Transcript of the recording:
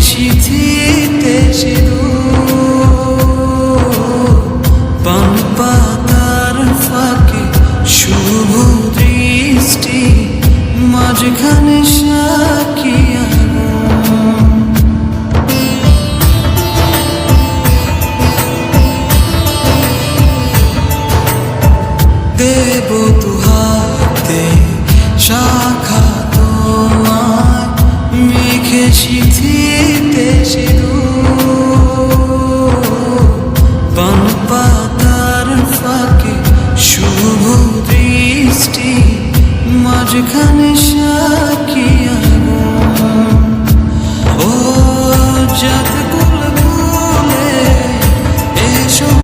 সিঁথিতে পান পাতার ফাঁকে শুভ দৃষ্টি মাঝখানে সাক্ষী দেব দুহাতে শাখা তোমার মেঘে সিঁথিতে পান পাতার ফাঁকে শুভ দৃষ্টি মাঝখানে